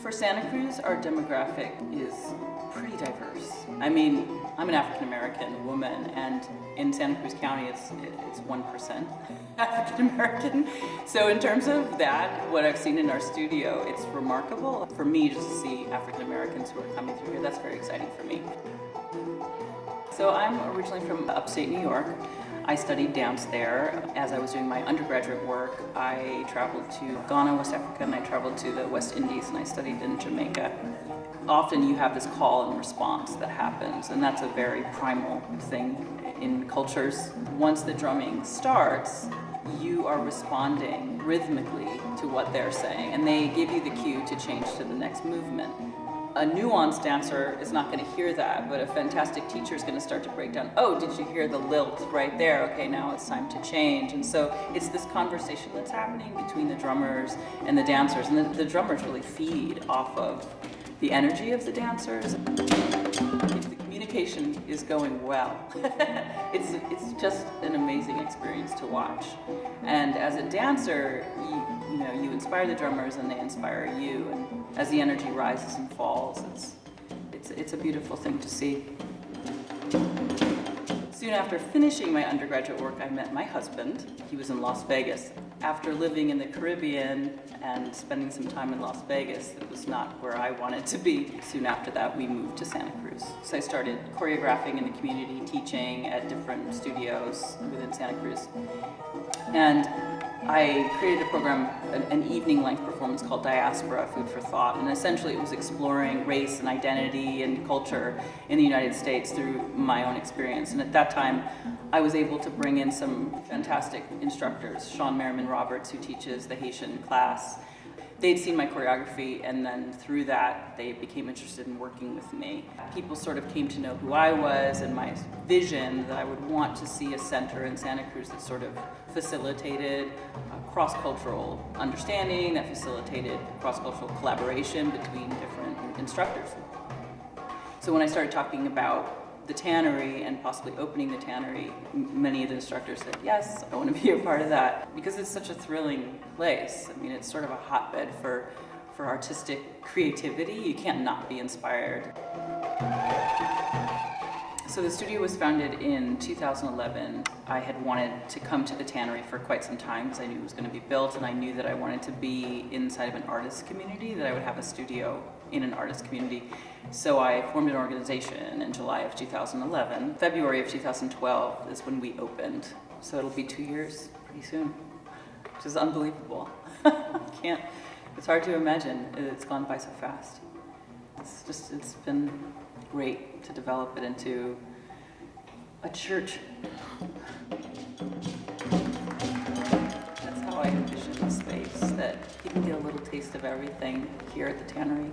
For Santa Cruz, our demographic is pretty diverse. I mean, I'm an African American woman, and in Santa Cruz County, it's 1% African American. So in terms of that, what I've seen in our studio, it's remarkable for me just to see African Americans who are coming through here. That's very exciting for me. So I'm originally from upstate New York. I studied dance there. As I was doing my undergraduate work, I traveled to Ghana, West Africa, and I traveled to the West Indies, and I studied in Jamaica. Often you have this call and response that happens, and that's a very primal thing in cultures. Once the drumming starts, you are responding rhythmically to what they're saying, and they give you the cue to change to the next movement. A nuanced dancer is not going to hear that, but a fantastic teacher is going to start to break down, oh, did you hear the lilt right there? Okay, now it's time to change. And so it's this conversation that's happening between the drummers and the dancers, and the drummers really feed off of the energy of the dancers. If the communication is going well, it's just an amazing experience to watch. And as a dancer, you inspire the drummers and they inspire you, and as the energy rises and falls, it's a beautiful thing to see. Soon after finishing my undergraduate work, I met my husband. He was in Las Vegas. After living in the Caribbean and spending some time in Las Vegas, it was not where I wanted to be. Soon after that, we moved to Santa Cruz. So I started choreographing in the community, teaching at different studios within Santa Cruz. And I created a program, an evening-length performance called Diaspora, Food for Thought, and essentially it was exploring race and identity and culture in the United States through my own experience. And at that time, I was able to bring in some fantastic instructors, Sean Merriman Roberts, who teaches the Haitian class. They'd seen my choreography, and then through that, they became interested in working with me. People sort of came to know who I was and my vision that I would want to see a center in Santa Cruz that sort of facilitated cross-cultural understanding, that facilitated cross-cultural collaboration between different instructors. So when I started talking about the tannery and possibly opening the tannery, many of the instructors said, yes, I want to be a part of that, because it's such a thrilling place. I mean, it's sort of a hotbed for artistic creativity. You can't not be inspired. So the studio was founded in 2011. I had wanted to come to the tannery for quite some time because I knew it was going to be built, and I knew that I wanted to be inside of an artist community, that I would have a studio in an artist community. So I formed an organization in July of 2011. February of 2012 is when we opened. So it'll be 2 years pretty soon, which is unbelievable. It's hard to imagine. It's gone by so fast. It's been great to develop it into a church. That's how I envision the space, that you can get a little taste of everything here at the tannery.